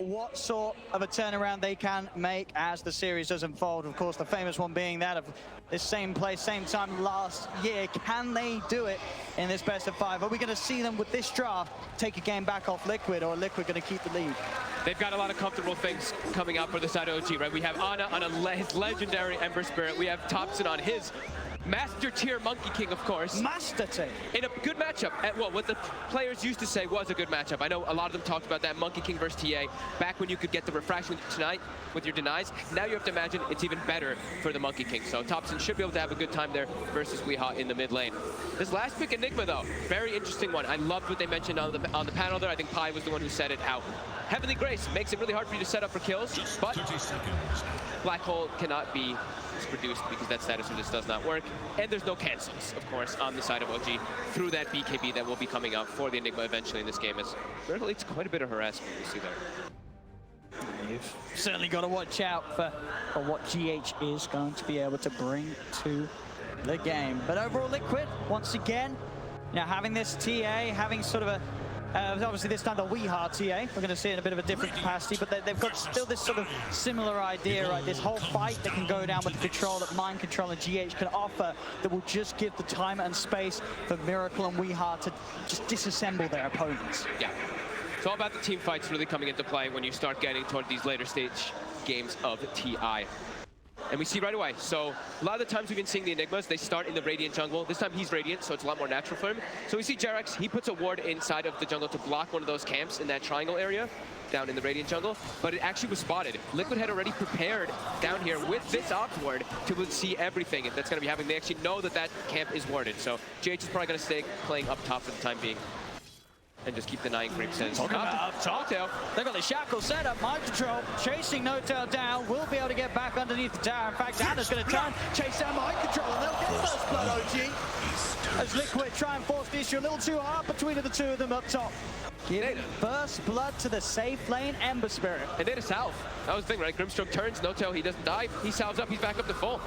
what sort of a turnaround they can make as the series does unfold. Of course, the famous one being that of this same place, same time last year. Can they do it in this best of 5? Are we going to see them with this draft take a game back off Liquid, or Liquid going to keep the lead? They've got a lot of comfortable things coming up for the side of OG, right? We have Ana on his legendary Ember Spirit. We have Topson on his Master Tier Monkey King, of course. Master Tier. In a good matchup. At what the players used to say was a good matchup. I know a lot of them talked about that Monkey King versus TA back when you could get the refraction tonight with your denies. Now you have to imagine it's even better for the Monkey King. So Topson should be able to have a good time there versus Weehaw in the mid lane. This last pick, Enigma, though, very interesting one. I loved what they mentioned on the panel there. I think Pi was the one who said it out. Heavenly Grace makes it really hard for you to set up for kills, but Black Hole cannot be produced because that status just does not work. And there's no cancels, of course, on the side of OG through that BKB that will be coming out for the Enigma eventually in this game, as Miracle leads quite a bit of harassment you see there. You've certainly got to watch out for what GH is going to be able to bring to the game. But overall, Liquid, once again, having this TA, having sort of a obviously this time the Weehaw TA, we're going to see it in a bit of a different capacity, but they've got still this sort of similar idea, right? This whole fight that can go down with the control that Mind Control and GH can offer that will just give the time and space for Miracle and Weehaw to just disassemble their opponents. Yeah, it's all about the team fights really coming into play when you start getting toward these later stage games of TI. And we see right away, so a lot of the times we've been seeing the Enigmas, they start in the Radiant jungle. This time he's Radiant, so it's a lot more natural for him. So we see Jerax, he puts a ward inside of the jungle to block one of those camps in that triangle area down in the Radiant jungle, but it actually was spotted. Liquid had already prepared down here with this ops ward to see everything that's going to be happening. They actually know that that camp is warded, so GH is probably going to stay playing up top for the time being and just keep denying creeps in. Talking about up top, they've got the shackle set up, Mind Control, chasing No-Tail down, will be able to get back underneath the tower. In fact, Ana's going to turn, chase down Mind Control, and they'll get first blood, OG. As Liquid try and force the issue a little too hard between the two of them up top. Giving first blood to the safe lane, Ember Spirit. And then a salve. That was the thing, right? Grimstroke turns, No-Tail, he doesn't die, he salves up, he's back up to full.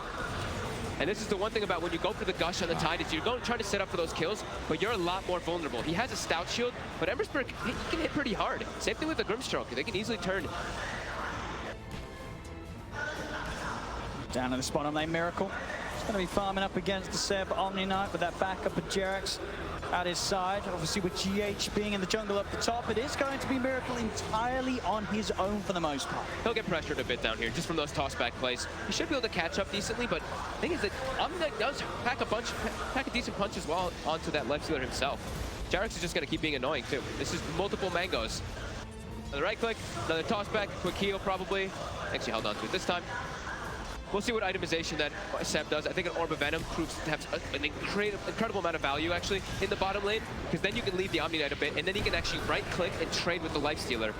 And this is the one thing about when you go for the gush on the Tide is you're going to try to set up for those kills, but you're a lot more vulnerable. He has a stout shield, but Ember Spirit, he can hit pretty hard. Same thing with the Grimstroke. They can easily turn. Down in the bottom lane, Miracle. He's going to be farming up against the Seb Omni Knight with that backup of Jerax at his side. Obviously with GH being in the jungle up the top, it is going to be Miracle entirely on his own for the most part. He'll get pressured a bit down here just from those toss-back plays. He should be able to catch up decently, but the thing is that Omni Knight does pack a decent punch as well onto that left fielder himself. Jerax is just going to keep being annoying too. This is multiple mangoes. Another right click, another toss-back, quick heal probably. Actually held on to it this time. We'll see what itemization that Seb does. I think an Orb of Venom proves to have an incredible amount of value, actually, in the bottom lane, because then you can leave the Omni Knight a bit, and then he can actually right-click and trade with the Lifestealer.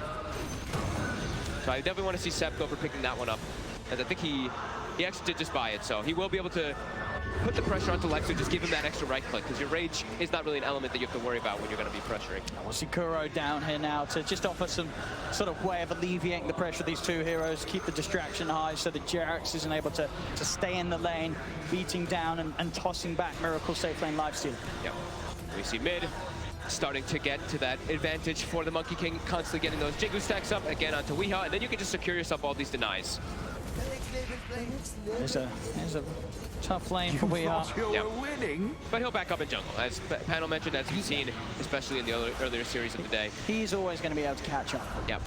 So I definitely want to see Seb go for picking that one up, as I think he actually did just buy it, so he will be able to put the pressure onto Lifestealer, just give him that extra right-click, because your rage is not really an element that you have to worry about when you're going to be pressuring. We'll see Kuro down here now to just offer some sort of way of alleviating the pressure of these two heroes, keep the distraction high so that Jerax isn't able to stay in the lane, beating down and tossing back Miracle safe lane Lifestealer. Yep. We see mid starting to get to that advantage for the Monkey King, constantly getting those Jingu stacks up, again onto Weehaw, and then you can just secure yourself all these denies. There's a tough lane for Weehaw. Yep. But he'll back up in jungle, as panel mentioned, as you've seen, especially in the earlier series of the day. He's always going to be able to catch up. Yep.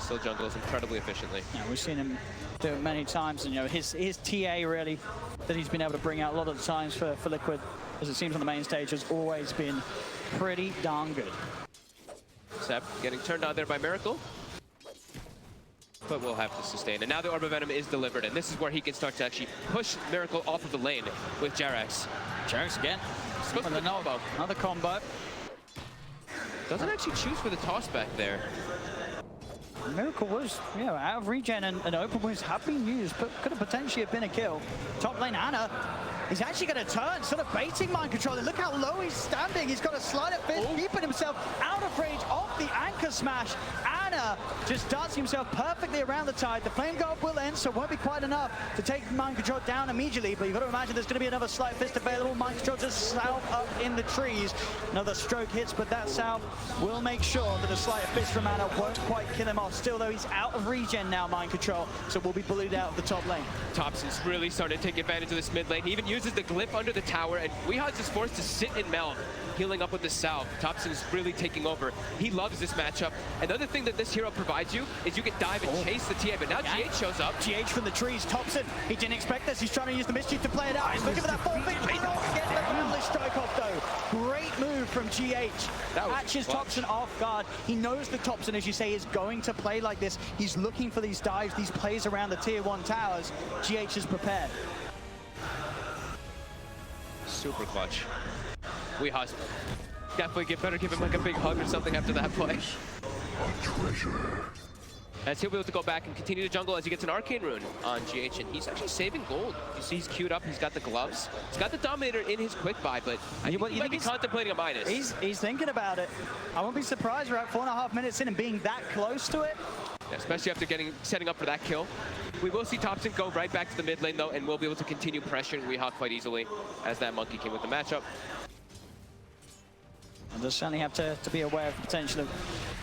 Still jungles incredibly efficiently. Yeah, we've seen him do it many times, and his TA really that he's been able to bring out a lot of the times for Liquid, as it seems on the main stage, has always been pretty darn good. Seb getting turned on there by Miracle, but we'll have to sustain. And now the Orb of Venom is delivered, and this is where he can start to actually push Miracle off of the lane with Jerax. Jerax again. Another combo. Doesn't actually choose for the toss back there. Miracle was, out of regen and open wounds have been used, but could have potentially have been a kill. Top lane Ana, he's actually going to turn, sort of baiting Mind Control. And look how low he's standing. He's got a slider fist, keeping himself out of range of the anchor smash. Mana just darts himself perfectly around the tide. The Flame Guard will end, so it won't be quite enough to take Mind Control down immediately, but you've got to imagine there's going to be another Sleight of Fist available. Mind Control just south up in the trees. Another stroke hits, but that south will make sure that a Sleight of Fist from Mana won't quite kill him off. Still, though, he's out of regen now, Mind Control, so will be bullied out of the top lane. Topson's really starting to take advantage of this mid lane. He even uses the glyph under the tower, and Weeha's is forced to sit and melt, healing up with the salve. Topson's really taking over. He loves this matchup. Another thing that this hero provides you is you can dive and chase the TA, but now GH shows up. GH from the trees, Topson, he didn't expect this. He's trying to use the mischief to play it out. He's looking for that full thing. He don't get the boundless strike off, though. Great move from GH. Catches Topson off guard. He knows that Topson, as you say, is going to play like this. He's looking for these dives, these plays around the tier 1 towers. GH is prepared. Super clutch. Weeha's definitely better give him like a big hug or something after that play. As he'll be able to go back and continue to jungle as he gets an Arcane Rune on GH, and he's actually saving gold. You see he's queued up, he's got the gloves. He's got the Dominator in his quick buy, but he might be contemplating a minus. He's thinking about it. I won't be surprised we're at 4.5 minutes in and being that close to it. Yeah, especially after setting up for that kill. We will see Topson go right back to the mid lane though, and we'll be able to continue pressuring Weeha quite easily as that Monkey King with the matchup. And just certainly have to be aware of the potential of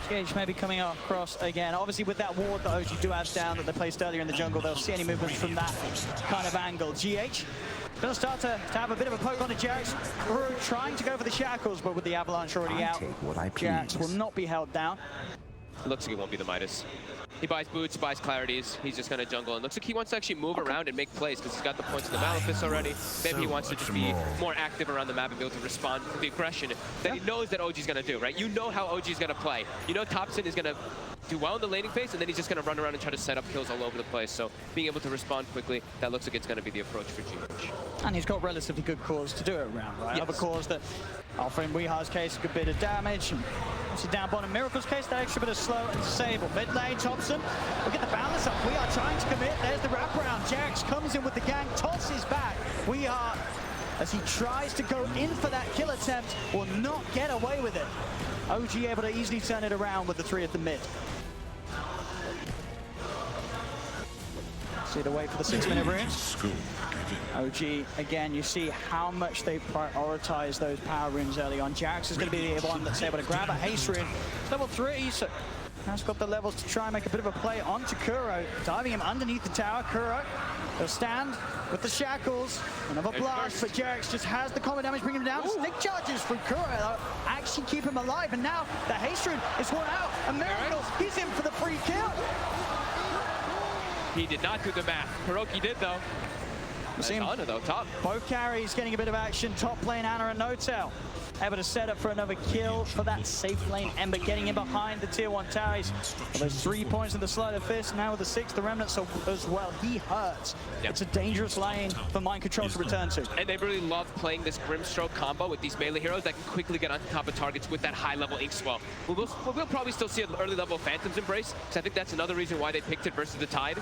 GH maybe coming across again. Obviously with that ward that OG do have down that they placed earlier in the jungle, they'll see any movements from that kind of angle. GH going to start to have a bit of a poke on the Jax. Trying to go for the shackles, but with the avalanche already out, Jax will not be held down. It looks like it won't be the Midas. He buys boots, buys clarities. He's just going to jungle, and looks like he wants to actually move around and make plays because he's got the points in the Malefice already. Maybe he wants to just be more active around the map and be able to respond to the aggression that he knows that OG's going to do, right? You know how OG's going to play. You know Topson is going to do well in the laning phase, and then he's just going to run around and try to set up kills all over the place. So being able to respond quickly, that looks like it's going to be the approach for GH. And he's got relatively good cores to do it around, right? Yes. Other cores that offer in Weeha's case a good bit of damage. And obviously down bottom, Miracle's case, that extra bit of slow and disable. Mid lane, Topson, look at the balance up. We are trying to commit. There's the wraparound. Jax comes in with the gang, tosses back. Weeha, as he tries to go in for that kill attempt, will not get away with it. OG able to easily turn it around with the 3 at the mid. See the wait for the 6-minute runes. OG, again, you see how much they prioritize those power runes early on. Jax is going to be the one that's able to grab a haste rune. It's level 3, so has got the levels to try and make a bit of a play onto Kuro. Diving him underneath the tower. Kuro, he'll stand with the shackles. Another blast, but Jax just has the combo damage, bring him down. Stick charges from Kuro actually keep him alive, and now the haste rune is worn out. And Miracle, he's in for the free kill. He did not do the math. Hiroki did, though. Ana, though, top. Both carries getting a bit of action. Top lane, Ana and Notel able to set up for another kill for that safe lane. Ember getting in behind the tier 1 towers. Well, those 3 points in the Sleight of Fist. Now with the 6, the Remnants as well. He hurts. Yep. It's a dangerous lane for Mind Control to return to. And they really love playing this Grimstroke combo with these melee heroes that can quickly get on top of targets with that high-level ink swell. We'll probably still see an early level Phantom's Embrace, because I think that's another reason why they picked it versus the Tide.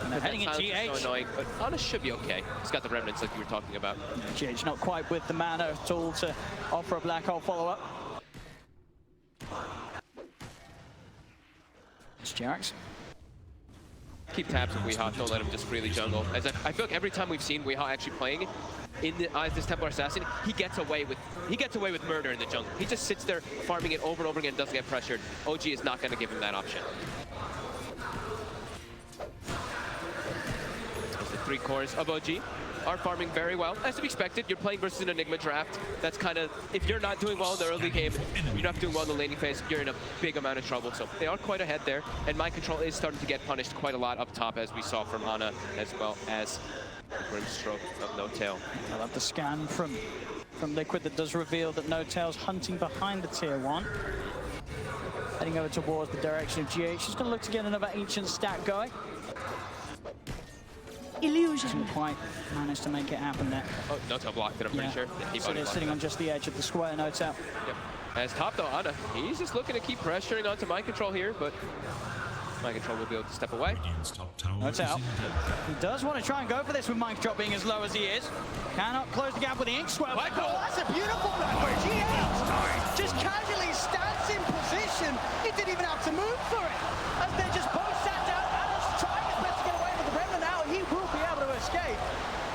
And they're heading in GH. So annoying, but Ana should be okay. He's got the Remnants like you were talking about. GH not quite with the mana at all to offer a Black Hole follow-up. It's Jax. Keep tabs with Weeha, don't let him just freely jungle. As I feel like every time we've seen Weeha actually playing in this Templar Assassin, he gets away with murder in the jungle. He just sits there farming it over and over again, doesn't get pressured. OG is not going to give him that option. There's the 3 cores of OG. Are farming very well. As to be expected, you're playing versus an Enigma draft. That's kind of, if you're not doing well in the early game, you're not doing well in the laning phase, you're in a big amount of trouble. So they are quite ahead there. And Mind Control is starting to get punished quite a lot up top, as we saw from Ana, as well as the Grimstroke of Notail. I love the scan from Liquid that does reveal that Notail's hunting behind the tier 1. Heading over towards the direction of GH. She's going to look to get another ancient stack going. Illusion. Didn't quite manage to make it happen there. Oh, Notail blocked it, I'm pretty sure. Yeah, so they're sitting on just the edge of the square, Notail. Yep. As top though, Ana, he's just looking to keep pressuring onto Mind Control here, but Mind Control will be able to step away. Notail. He does want to try and go for this with Mind Control being as low as he is. Cannot close the gap with the Ink Swell. Oh, that's a beautiful back. GH just casually stands in position. detection. He didn't even have to move for it. As they just both sat down, Anna's trying his best to get away with the Remnant now. He will be able to escape.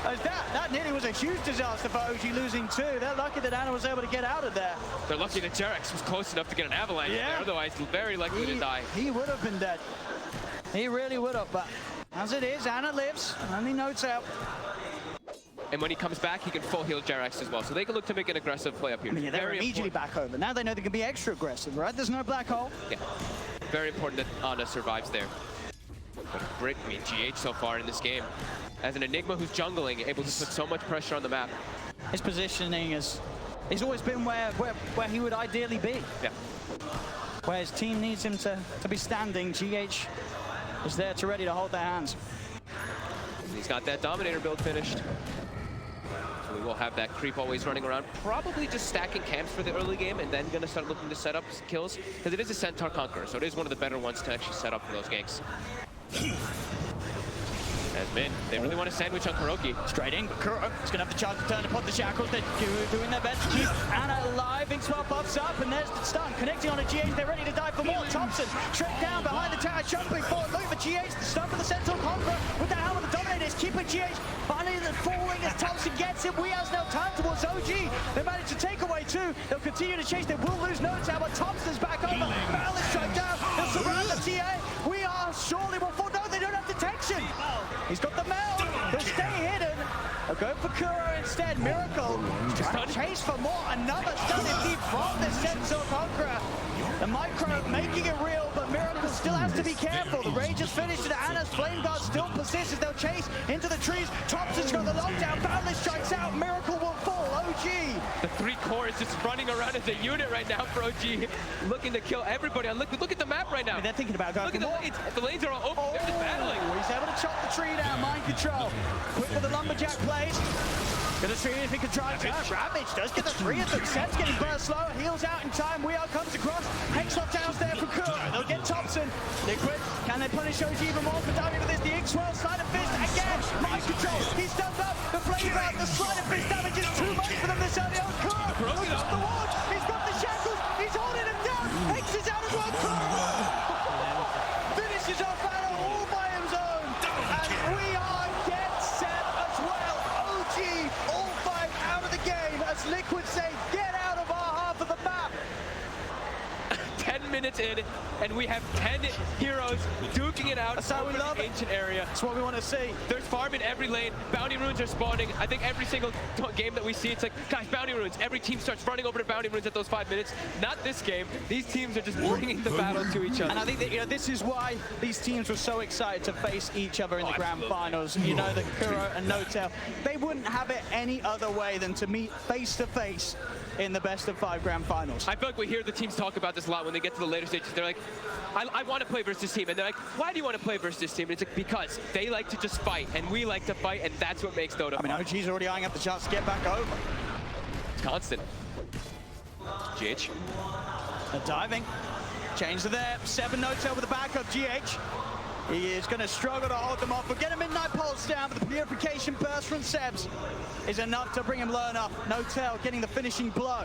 As that nearly was a huge disaster for OG losing two. They're lucky that Anna was able to get out of there. They're lucky that Jarex was close enough to get an avalanche there, otherwise very likely to die. He would have been dead. He really would have, but as it is, Anna lives, only notes out. And when he comes back, he can full heal Jarex as well. So they can look to make an aggressive play up here. I mean, they're immediately back over. Now they know they can be extra aggressive, right? There's no black hole. Yeah, very important that Anna survives there. But I mean, GH so far in this game, as an Enigma who's jungling, able to put so much pressure on the map. His positioning has always been where he would ideally be. Yeah. Where his team needs him to be standing, GH is there to ready to hold their hands. He's got that Dominator build finished. So we will have that creep always running around, probably just stacking camps for the early game and then going to start looking to set up kills, because it is a Centaur Conqueror, so it is one of the better ones to actually set up for those ganks. As mid, they really want to sandwich on Kuroki. Straight in, Kuro is going to have the chance to turn upon the shackles. They're doing their best to keep Anna alive. Big 12 buffs up, and there's the stun. Connecting on a GH, they're ready to die for more. Topson straight down behind the tower, jumping forward. Look for GH, the stun for the Centaur Conqueror with the helm of the Dominators, keeping GH. Finally, the falling as Topson gets him. We has no time towards OG. They managed to take away two. They'll continue to chase. They will lose no time, but Topson's back over. Balance strike down. They'll surround the TA. We are surely will fall. No, they don't have detection. He's got the meld. He'll stay hidden. They'll go for Kuro instead. Miracle trying to chase for more. Another stun indeed from the Centaur Conqueror. The micro making it real, but Miracle still has to be careful. The rage is finished and Anna's flame guard still persists as they'll chase into the trees. Topson's got the lockdown. Boundless strikes out. Miracle will fall. OG. The three core is just running around as a unit right now for OG, looking to kill everybody on Liquid. Look at the map right now. I mean, they're thinking about going for more. Look at the lanes are all open. They're just battling. He's able to chop the tree down. Mind control. Quick with the lumberjack plays. Gonna see if he can try and Ravage does get the three of them. Seb's getting burst slow. Heals out in time. We are comes across. Hexlock down's there for Kuro. They'll get Topson. Liquid. Can they punish OG even more for diving into this? The X-Swell sleight of fist again. Mind control. He's stunned up. The flame out. The sleight of fist damage is too much for them this early on. Kuro. He's got the ward. He's got the shackles. He's holding him down. Hex is out as well. Kuro finishes off battle all by his own. And we are get set as well. OG all five out of the game as Liquid say, get out of our half of the map. 10 minutes in, and we have 10 heroes duking it out. That's how we love the ancient area. That's what we want to see. There's farm in every lane. Bounty runes are spawning. I think every single game that we see, it's like, guys, bounty runes. Every team starts running over to bounty runes at those 5 minutes. Not this game. These teams are just bringing the battle to each other. And I think that this is why these teams were so excited to face each other in the grand finals. You know that Kuro and Notel, they wouldn't have it any other way than to meet face to face in the best of 5 grand finals. I feel like we hear the teams talk about this a lot when they get to the later stages. They're like, I want to play versus this team. And they're like, why do you want to play versus this team? And it's like, because they like to just fight, and we like to fight, and that's what makes Dota fun. I mean, OG's already eyeing up the chance to get back over. It's constant. GH. They're diving. Change to there. 7 Notel with the back of GH. He is going to struggle to hold them off. But get a Midnight Pulse down, but the purification burst from Sebs is enough to bring him low enough. Notel getting the finishing blow.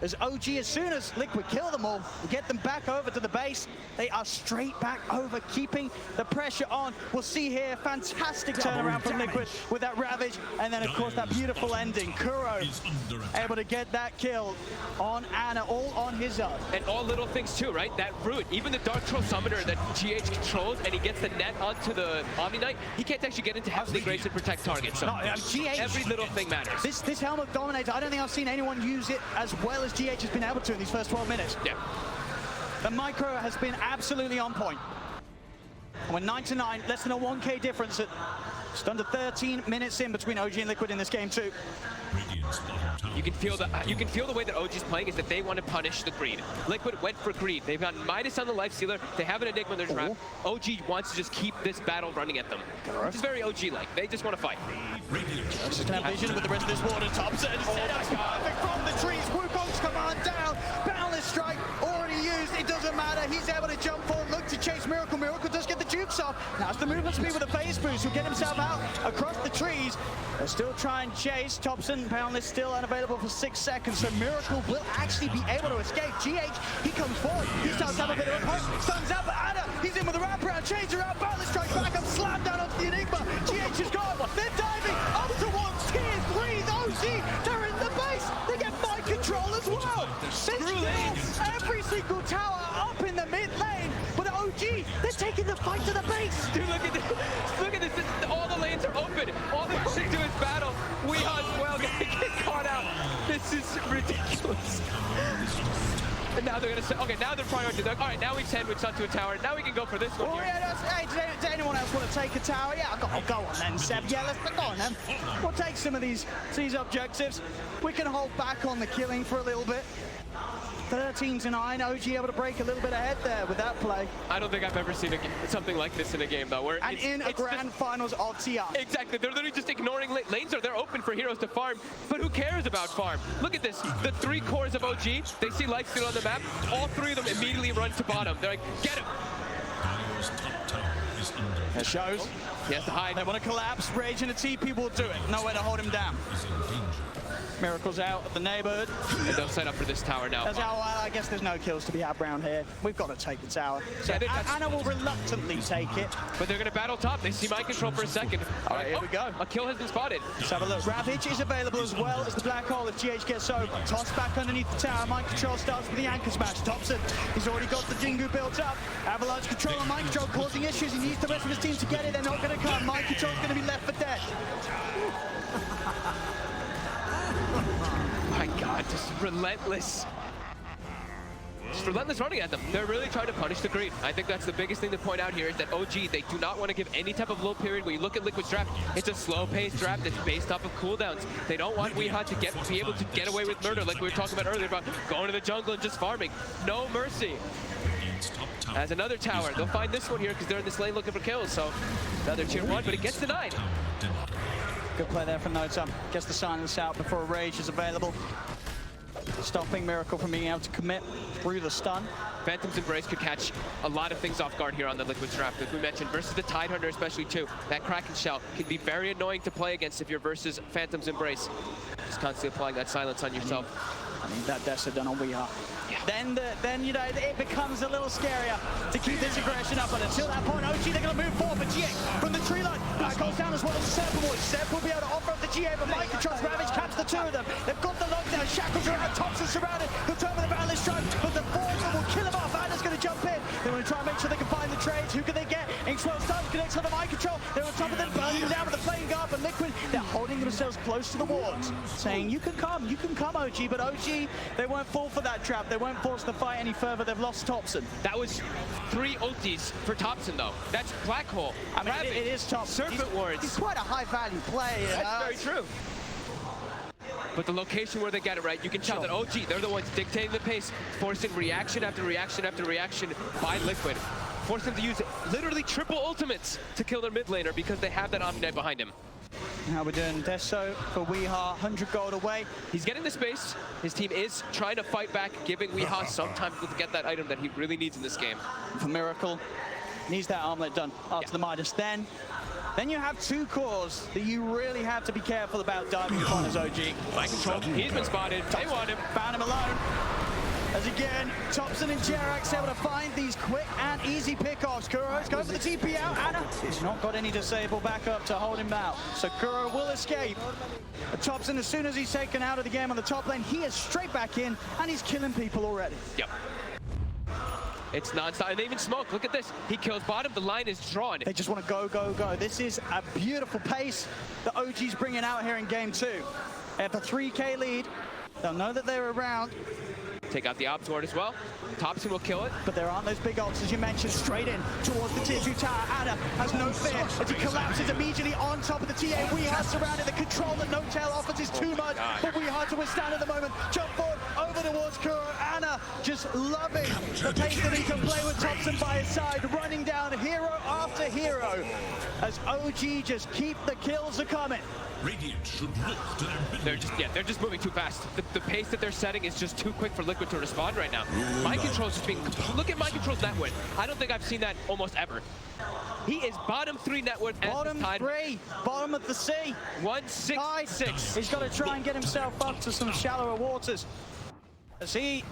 As OG, as soon as Liquid kill them all, get them back over to the base, they are straight back over, keeping the pressure on. We'll see here, fantastic turnaround from Liquid with that Ravage, and then of course that beautiful ending. Kuro able to get that kill on Anna, all on his own. And all little things too, right? That root, even the Dark Troll Summoner that GH controls, and he gets the net onto the Omni Knight, he can't actually get into Heavenly Grace and protect targets. So GH, every little thing matters. This Helm of Dominator, I don't think I've seen anyone use it as well as GH has been able to in these first 12 minutes. Yeah. The micro has been absolutely on point. And we're 9-9, less than a 1K difference at just under 13 minutes in between OG and Liquid in this game too. You can feel the way that OG's playing is that they want to punish the greed. Liquid went for greed. They've got Midas on the life stealer. They have an Enigma in their trap. OG wants to just keep this battle running at them. Which is very OG-like. They just want to fight. Just gonna have vision with the rest of this water. Topson set up perfect from the trees. Wukong's command down. Boundless strike already used. It doesn't matter. He's able to jump forward, look to chase Miracle. Miracle does get the jukes off. Now it's the movement speed with a phase boost. He'll get himself out across the trees. They'll still try and chase. Topson apparently still unavailable for 6 seconds, so Miracle will actually be able to escape. GH, he comes forward. He starts to have a bit of a poke. Stuns out, but Anna, he's in with a wraparound. Change around, Bartlett strikes back up, slammed down onto the Enigma. GH is gone. They're diving up towards tier 3. OG, they're in the base. They get mind control as well. Every single tower up in the mid lane, but OG, they're taking the fight to the base. Dude, look at this. Look at this. All the lanes are open. All they have to do is battle. Weehaw as well get caught out. This is ridiculous. And now they're going to say, okay, now they're prioritizing. Like, all right, now we sandwich onto a tower. Now we can go for this one. Well, yeah, hey, does anyone else want to take a tower? Yeah, I'll go on then, Seb. Yeah, let's go on then. We'll take some of these objectives. We can hold back on the killing for a little bit. 13-9, OG able to break a little bit ahead there with that play. I don't think I've ever seen something like this in a game, though. Where and in a grand finals of TI. Exactly. They're literally just ignoring lanes. They're open for heroes to farm, but who cares about farm? Look at this. The 3 cores of OG, they see Lightsteel on the map. All 3 of them immediately run to bottom. They're like, get him. It shows. He has to hide. They want to collapse. Rage and a TP will do it. No way to hold him down. Miracle's out of the neighborhood. And they'll set up for this tower now. That's how I guess there's no kills to be had around here. We've got to take the tower. So Anna will reluctantly take it. But they're going to battle top. They see mind control for a second. All right, here we go. A kill has been spotted. Let's have a look. Ravage is available as well as the black hole if GH gets over. Toss back underneath the tower. Mind control starts with the anchor smash. Topson, he's already got the Jingu built up. Avalanche control and mind control causing issues. He needs the rest of his team to get it. They're not going to come. Mind control's going to be left for dead. My God, just relentless. Just relentless running at them. They're really trying to punish the green. I think that's the biggest thing to point out here is that OG, they do not want to give any type of low period. When you look at Liquid's draft, it's a slow-paced draft that's based off of cooldowns. They don't want Weehaw to be able to get away with murder like we were talking about earlier about going to the jungle and just farming. No mercy. As another tower, they'll find this one here because they're in this lane looking for kills. So another tier 1, but it gets denied. Good play there from Topson. Gets the silence out before a Rage is available. Stopping Miracle from being able to commit through the stun. Phantom's Embrace could catch a lot of things off guard here on the Liquid draft. As we mentioned, versus the Tidehunter especially too, that Kraken Shell can be very annoying to play against if you're versus Phantom's Embrace. Just constantly applying that silence on yourself. I mean that Dessa done on Weehaw. Yeah. Then you know it becomes a little scarier to keep this aggression up, but until that point, OG they're going to move forward. But GA from the tree line goes down as well as Seb Boy. Seb will be able to offer up the GA, but Mike controls Ravage, caps the 2 of them. They've got the lockdown, Shackles around, Topson surrounded. He'll turn with a Battlist Strike, but the 4 will kill him off. Anna's going to jump in. They want to try and make sure they can find the trades. Who can they get? Inkswell stuns, connects on the mind control. They're on top of them, burning them down with the flame guard, but Liquid, they're holding themselves close to the wards, saying, you can come, OG, but OG, they won't fall for that trap. They won't force the fight any further. They've lost Topson. That was 3 ultis for Topson, though. That's Black Hole. I mean, it is Topson. Serpent Wards. He's quite a high-value play. That's very true. But the location where they get it right, you can tell that OG, they're the ones dictating the pace, forcing reaction after reaction after reaction by Liquid. Force them to use literally triple ultimates to kill their mid laner because they have that Omni Knight behind him. How we're doing Deso for Weehaw, 100 gold away. He's getting the space. His team is trying to fight back, giving Weehaw some time to get that item that he really needs in this game. For Miracle, needs that armlet done after the Midas. Then you have 2 cores that you really have to be careful about diving upon as OG. Mind control, he's been spotted. They want him. Found him alone. As again, Topson and Jerax able to find these quick and easy pickoffs. Kuro's going for the TP out. Anna has not got any disable backup to hold him out. So Kuro will escape. But Topson, as soon as he's taken out of the game on the top lane, he is straight back in and he's killing people already. Yep. It's non-stop, and they even smoke. Look at this. He kills bottom, the line is drawn. They just want to go, go, go. This is a beautiful pace that OG's bringing out here in game 2. They have a 3K lead. They'll know that they're around. Take out the Ops Ward as well. Topson will kill it. But there aren't those big ults, as you mentioned, straight in towards the tier 2 tower. Anna has no fear as he collapses immediately on top of the TA. Weehaw surrounded. The control that No Tail offers is too much, but Weehaw to withstand at the moment. Jump forward, over towards Kuro. Anna just loving the pace that he can play with Topson by his side, running down hero after hero as OG just keep the kills coming. Radiant should look to their They're just moving too fast. The pace that they're setting is just too quick for Liquid. Liquid to respond right now. Mind Control's just being... Look at Mind Control's net worth. I don't think I've seen that almost ever. He is bottom 3 net worth at this time. Bottom 3, bottom of the sea. 1-6-6. He's got to try and get himself up to some shallower waters. As he's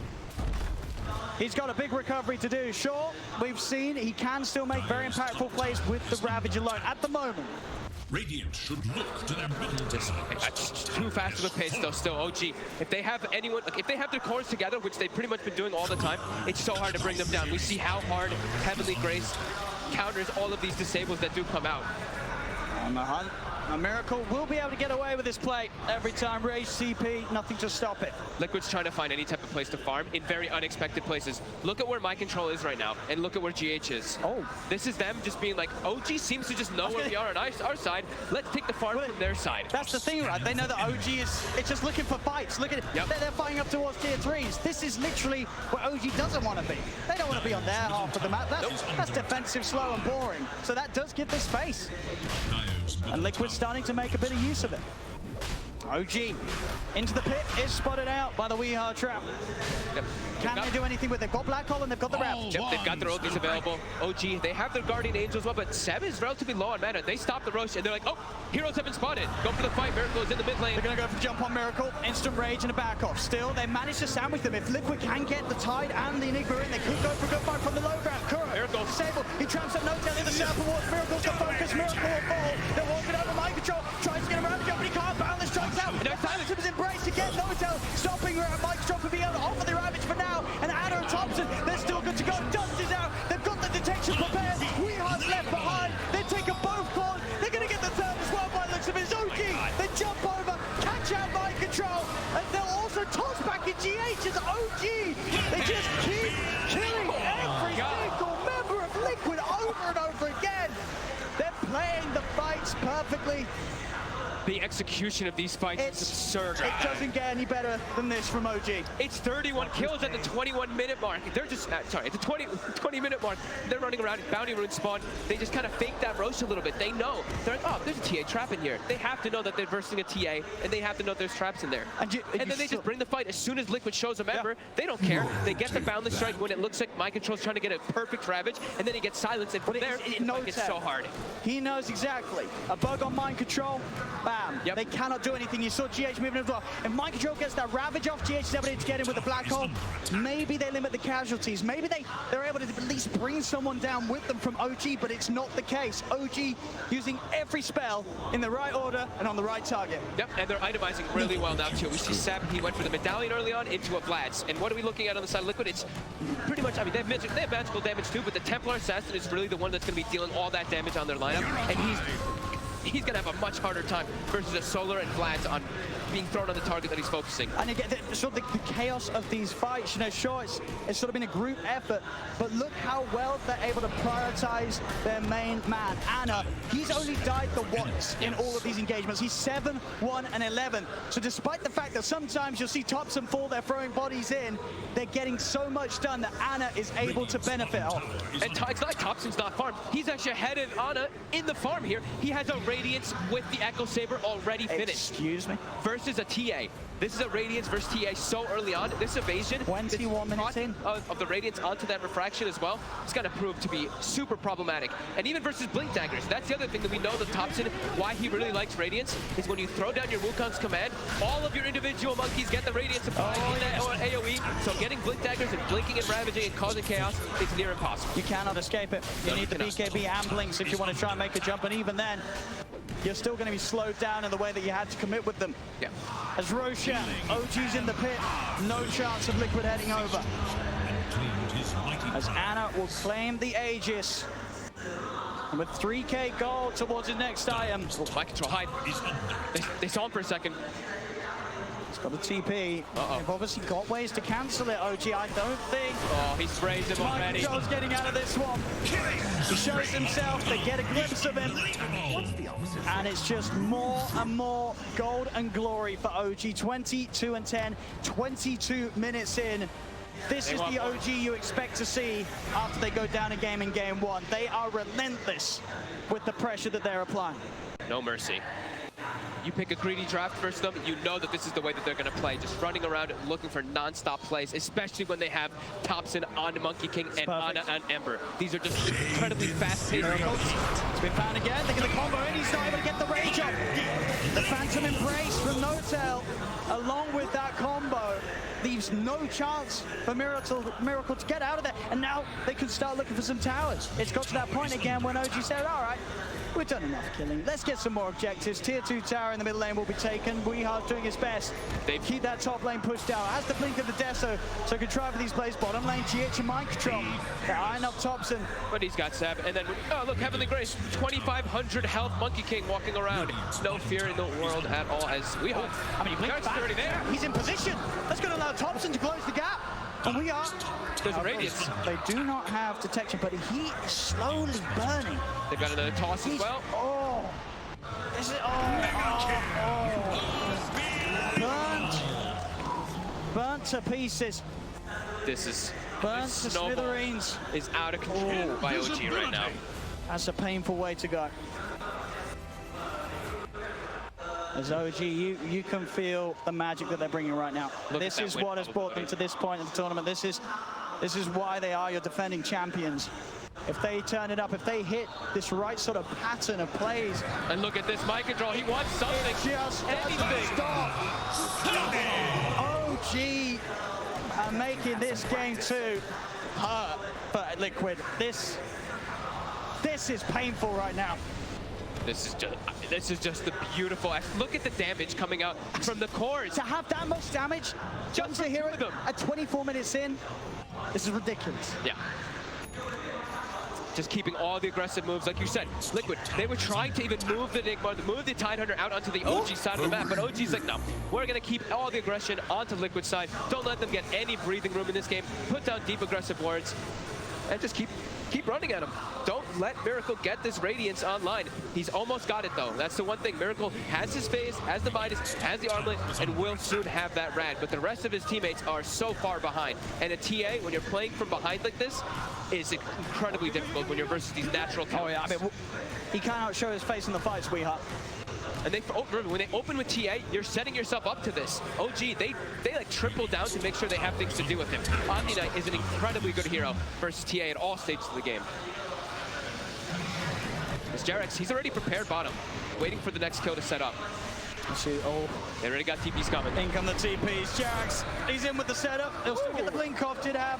got a big recovery to do. Sure, we've seen he can still make very impactful plays with the Ravage alone at the moment. Radiant should look to their middle Just too fast of a pace though still. OG, if they have anyone, like if they have their cores together, which they've pretty much been doing all the time, it's so hard to bring them down. We see how hard Heavenly Grace counters all of these disables that do come out. On the hunt, a Miracle will be able to get away with this play every time. Rage CP, nothing to stop it. Liquid's trying to find any type of place to farm in very unexpected places. Look at where Mind Control is right now, and look at where GH is. Oh. This is them just being like, OG seems to just know where we are on our side. Let's take the farm from their side. That's the thing, right? They know that OG it's just looking for fights. Look at it. Yep. They're fighting up towards tier 3s. This is literally where OG doesn't want to be. They don't want to be on their half of the map. That's defensive, slow, and boring. So that does give this space. And Liquid's starting to make a bit of use of it. OG into the pit is spotted out by the Weehar trap. Yep. Can they do anything with it? They've got Black Hole and they've got the Ravage. Yep, they've got their ultis available. OG, they have their Guardian Angel as well, but Seb is relatively low on mana. They stop the Rosh and they're like, oh, heroes have been spotted. Go for the fight. Miracle is in the mid lane. They're going to go for the jump on Miracle. Instant Rage and a back off. Still, they managed to sandwich them. If Liquid can get the Tide and the Enigma in, they could go for a good fight from the low ground. Kuro, Miracle. disabled. He traps up No-Tail in the south towards Miracle's the focus. Miracle will fall. They're walking over Mind Control. Tries to get him around the jump, but he can't. Boundless strikes out. And Silence him is embraced again. No-Tail stopping Mind Control from being able to offer the Ravage for now. And Anna and Topson, they're still good to go. Dust is out. They've got the detection prepared. Weehar's left behind. They're taking both calls. They're going to get the third as well by the looks of it. OG. They jump over, catch out Mind Control, and they'll also toss back in GH as OG. They just keep killing every single member of Liquid over and over again. They're playing the fights perfectly. The execution of these fights is absurd. It doesn't get any better than this from OG. It's 31 kills at the 21-minute mark. They're just, sorry, at the 20-minute mark, they're running around, bounty rune spawn. They just kind of fake that Rosh a little bit. They know. They're like, oh, there's a TA trap in here. They have to know that they're versing a TA, and they have to know there's traps in there. And then they just bring the fight. As soon as Liquid shows a member, they don't care. They get the boundless strike when it looks like Mind Control's trying to get a perfect Ravage, and then he gets silenced, and from there, it's so hard. He knows exactly. A bug on Mind Control, bam. Yep. They cannot do anything. You saw GH moving as well. If Mind Control gets that Ravage off, GH is able to get in with the Black Hole. Maybe they limit the casualties. Maybe they're able to at least bring someone down with them from OG, but it's not the case. OG using every spell in the right order and on the right target. Yep, and they're itemizing really well now too. We see Seb, he went for the medallion early on into a Vlad's. And what are we looking at on the side of Liquid? It's pretty much, I mean, they have magical damage too, but the Templar Assassin is really the one that's going to be dealing all that damage on their lineup. And he's going to have a much harder time versus a Solar and Vlad's on being thrown on the target that he's focusing. And again, sort of the chaos of these fights, you know, sure, it's sort of been a group effort, but look how well they're able to prioritize their main man. Anna, he's only died the once in all of these engagements. He's 7, 1, and 11. So despite the fact that sometimes you'll see Topson fall, they're throwing bodies in, they're getting so much done that Anna is able to benefit off. And it's not like Topson's not farmed. He's actually ahead of Anna in the farm here. He has a Radiance with the Echo Saber already finished. Excuse me? Versus a TA. This is a Radiance versus TA so early on. This evasion, 21 minutes in. Of the Radiance onto that refraction as well, it's going to prove to be super problematic. And even versus Blink Daggers, that's the other thing that we know that Topson, why he really likes Radiance, is when you throw down your Wukong's command, all of your individual monkeys get the Radiance supply or AoE. So getting Blink Daggers and blinking and ravaging and causing chaos is near impossible. You cannot escape it. You need the BKB and Blinks if you want to try and make a jump, and even then, you're still going to be slowed down in the way that you had to commit with them. Yeah. As Roshan, OG's in the pit, no chance of Liquid heading over. As Anna will claim the Aegis. And with 3k gold towards his next item. Oh, Mind Control hide. They saw him for a second. He's got a TP. They've obviously got ways to cancel it, OG. I don't think. Oh, he sprays him already. Mind Control's getting out of this one. He shows himself. They get a glimpse of him. And it's just more and more gold and glory for OG. 22 and 10, 22 minutes in. This is the OG you expect to see after they go down a game in game one. They are relentless with the pressure that they're applying. No mercy. you pick a greedy draft versus them, you know that this is the way that they're going to play. Just running around looking for non-stop plays, especially when they have Topson on Monkey King and Ana on Ember. These are just incredibly fast-paced games. It's been found again. Look at the combo in. He's not able to get the rage up. The Phantom Embrace from No-Tail, along with that combo, leaves no chance for Miracle to get out of there. And now they can start looking for some towers. It's got to that point again when OG said, all right, we've done enough killing. Let's get some more objectives. Tier 2 tower in the middle lane will be taken. Weehard's doing his best. They keep that top lane pushed out. Has the blink of the Deso, so can try for these plays. Bottom lane, GH and mind control. They're eyeing up Topson. But he's got Seb. And then, oh, look, Heavenly Grace. 2,500 health Monkey King walking around. No fear in the world at all as Weehard. I mean, he blinked back. Already there. He's in position. That's going to allow Topson to close the gap. And we are. There's a radius. They do not have detection, but he is slowly burning. They've got another toss as well. Oh. This is, burnt to pieces. This is Burnt to smithereens. Is out of control by OG right now. That's a painful way to go. As OG, you can feel the magic that they're bringing right now. This is what has brought them to this point of the tournament. This is why they are your defending champions. If they turn it up, if they hit this right sort of pattern of plays. And look at this mind control. He wants something. Just anything. Stop. OG are making this game too hurt for Liquid. This is painful right now. This is just the beautiful. Look at the damage coming out from the cores. To have that much damage just to hear it at 24 minutes in, this is ridiculous. Yeah. Just keeping all the aggressive moves, like you said, Liquid. They were trying to even move the Enigma, move the Tidehunter out onto the OG side of the map, but OG's like, no, we're gonna keep all the aggression onto Liquid side. Don't let them get any breathing room in this game. Put down deep aggressive wards, and just keep running at him. Don't let Miracle get this Radiance online. He's almost got it though. That's the one thing. Miracle has his phase, has the Midas, has the armlet, and will soon have that Rad. But the rest of his teammates are so far behind. And a TA, when you're playing from behind like this, is incredibly difficult when you're versus these natural kills. Oh yeah, I mean, he cannot show his face in the fight, sweetheart. And remember, when they open with TA, you're setting yourself up to this. OG, they like triple down to make sure they have things to do with him. Omni Knight is an incredibly good hero versus TA at all stages of the game. This Jarex, he's already prepared bottom, waiting for the next kill to set up. See, they already got TPs coming. In come the TPs. Jarex, he's in with the setup. He'll still get the blink off. Did have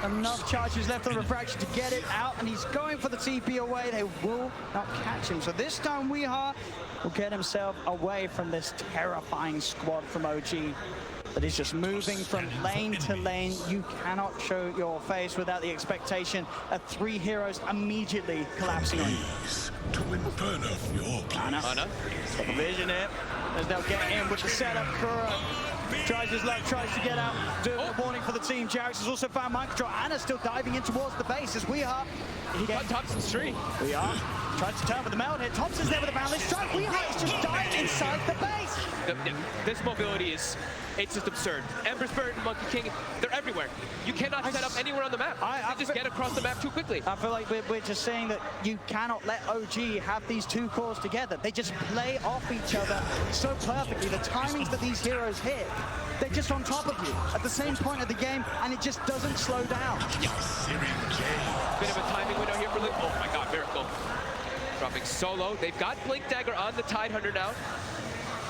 enough charges left on refraction to get it out, and he's going for the TP away. They will not catch him. So this time Weehard will get himself away from this terrifying squad from OG that is just moving from lane to lane. You cannot show your face without the expectation of 3 heroes immediately collapsing on you. To Inferno your Ana. Got the vision here. As they'll get in with the setup. Kura tries his luck, tries to get out. Doing a warning for the team. Jarex has also found mind control. Ana's still diving in towards the base as Weehard. He got Topson's tree. Weehard tries to turn with the melt hit. Topson's there with a balance strike. Weehard is just diving inside the base. This mobility is, it's just absurd. Ember Spirit and Monkey King, they're everywhere. You cannot set up anywhere on the map. They just get across the map too quickly. I feel like we're just saying that you cannot let OG have these two cores together. They just play off each other so perfectly. The timings that these heroes hit, they're just on top of you at the same point of the game, and it just doesn't slow down. Bit of a timing window here for Liquid. Oh my god, Miracle. Dropping solo. They've got Blink Dagger on the Tidehunter now.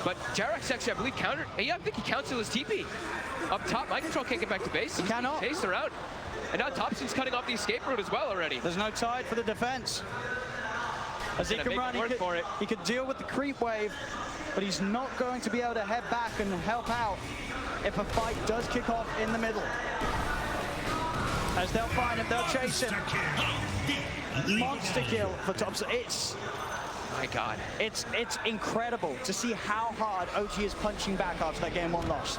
But Jarex actually, I believe, countered. Yeah, I think he counseled his TP. Up top, mind control can't get back to base. He cannot. Chased her out. And now Topson's cutting off the escape route as well already. There's no tide for the defense. As he can run, he could deal with the creep wave, but he's not going to be able to head back and help out if a fight does kick off in the middle. As they'll find him, they'll chase him. Monster kill for Topson. My god. It's incredible to see how hard OG is punching back after that game 1 loss.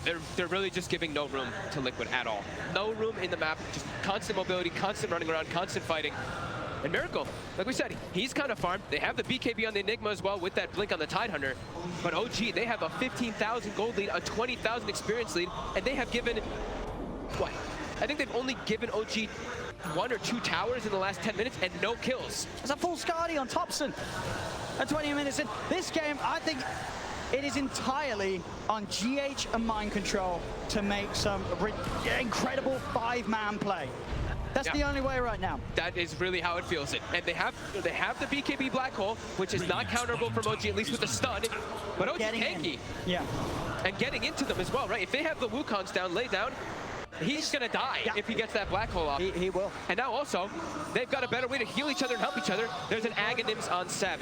They're really just giving no room to Liquid at all. No room in the map, just constant mobility, constant running around, constant fighting. And Miracle, like we said, he's kind of farmed. They have the BKB on the Enigma as well with that blink on the Tidehunter. But OG, they have a 15,000 gold lead, a 20,000 experience lead, and they have given, what? I think they've only given OG 1 or 2 towers in the last 10 minutes and no kills. There's a full Skadi on Topson. 20 minutes in. This game, I think it is entirely on GH and Mind Control to make some incredible 5-man play. That's the only way right now. That is really how it feels. And they have the BKB Black Hole, which is not counterable from OG, at least with the stun. But OG's tanky. Yeah. And getting into them as well, right? If they have the Wukongs down, laid down, he's gonna die if he gets that Black Hole off. He will. And now also, they've got a better way to heal each other and help each other. There's an Aghanims on Seb.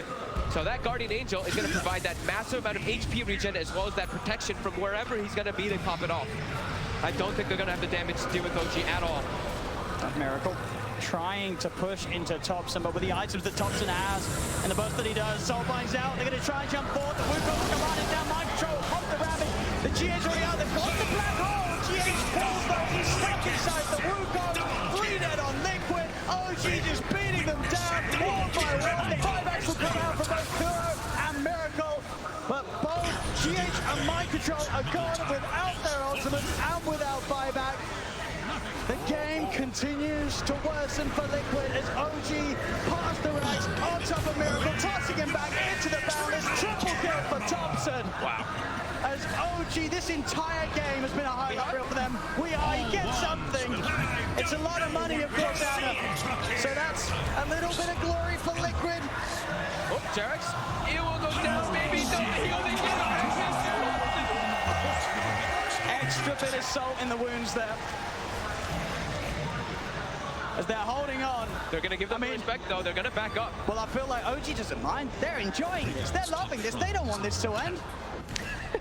So that Guardian Angel is gonna provide that massive amount of HP regen as well as that protection from wherever he's gonna be to pop it off. I don't think they're gonna have the damage to deal with OG at all. Miracle trying to push into Topson, but with the items that Topson has and the burst that he does, Soulbind's out. They're going to try and jump forward. The Wukong command is down. Mind Control off the Ravage. The GH already out. They've got the Black Hole. GH falls though. He's stuck inside the Wukong. 3 dead on Liquid. OG just beating them down one by one. The 5X will come out from both Kuro and Miracle, but both GH and Mind Control are gone without their ultimates and without buyback. The game continues to worsen for Liquid as OG past the racks on top of Miracle, tossing him back into the boundless. Triple kill for Topson. Wow. As OG, this entire game has been a highlight reel for them. We are, you get something. It's a lot of money, of course, Anna. So that's a little bit of glory for Liquid. Oh, Jarex, it will go down, maybe. No, he'll make it. Extra bit of salt in the wounds there. As they're holding on. They're going to give them respect, though. They're going to back up. Well, I feel like OG doesn't mind. They're enjoying this. They're loving this. They don't want this to end.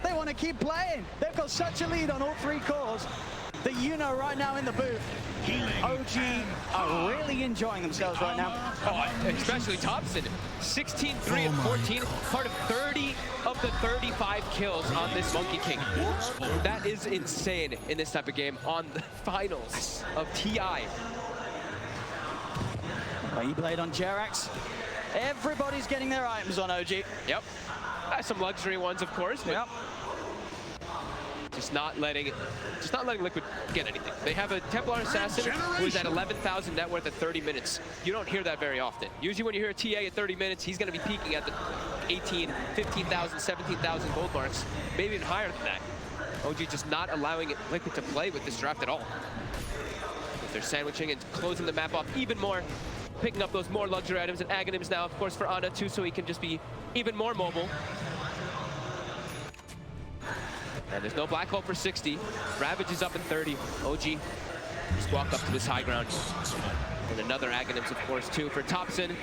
They want to keep playing. They've got such a lead on all 3 cores that you know right now in the booth, OG are really enjoying themselves right now. Oh, especially Topson. 16-3 and 14, part of 30 of the 35 kills on this Monkey King. That is insane in this type of game on the finals of TI. E-Blade on Jerax. Everybody's getting their items on OG. Yep. Some luxury ones, of course, but yep. just not letting Liquid get anything. They have a Templar Assassin who's at 11,000 net worth at 30 minutes. You don't hear that very often. Usually when you hear a TA at 30 minutes, he's going to be peaking at the 18, 15,000, 17,000 gold marks, maybe even higher than that. OG just not allowing Liquid to play with this draft at all. They're sandwiching and closing the map off even more, picking up those more luxury items and Aghanims now, of course, for Ana too, so he can just be even more mobile. And there's no Black Hole for 60. Ravage is up in 30. OG just walk up to this high ground. And another Aghanims, of course, too, for Topson.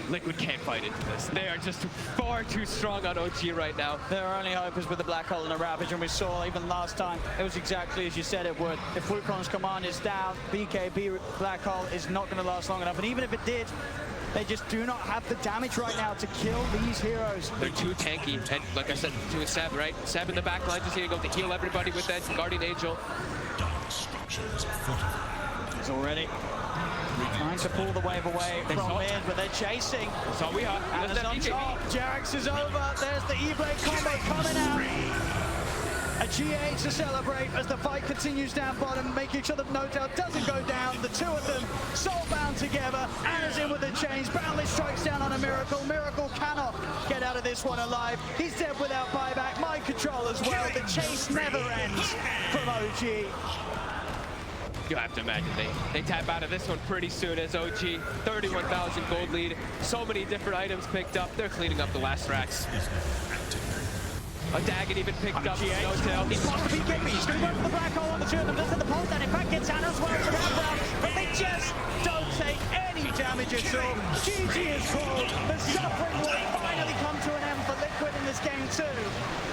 Liquid can't fight into this. They are just far too strong on OG right now. Their only hope is with the Black Hole and the Ravage, and we saw even last time, it was exactly as you said it would. If Wukong's command is down, BKB Black Hole is not going to last long enough, and even if it did, they just do not have the damage right now to kill these heroes. They're too tanky, and like I said, to Seb, right? Seb in the back line just here to go to heal everybody with that Guardian Angel. He's already trying to pull the wave away from mid, but they're chasing. That's all we have. And it's on top. Jerax is over. There's the E-Blade combo coming out. A GH to celebrate as the fight continues down bottom, making sure that No Doubt doesn't go down. The 2 of them soul-bound together. Anna's in with the chains. Boundless strikes down on a Miracle. Miracle cannot get out of this one alive. He's dead without buyback. Mind Control as well. The chase never ends from OG. You have to imagine they tap out of this one pretty soon as OG, 31,000 gold lead. So many different items picked up. They're cleaning up the last racks. A Dagon even picked up. No tail. He's lost the BKB. He's going to go for the Black Hole on the 2 of them. Doesn't the pulse down. In fact, gets Anna as well to wrap around, but they just don't take any damage at all. GG is called. The suffering will finally come to an end for Liquid in this game too,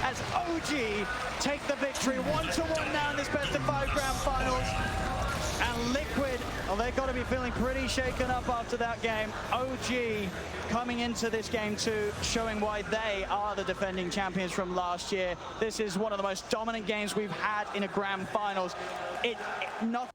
as OG take the victory 1-1 now in this best of 5 grand finals. And Liquid, well, they've got to be feeling pretty shaken up after that game. OG coming into this game too, showing why they are the defending champions from last year. This is one of the most dominant games we've had in a grand finals. Not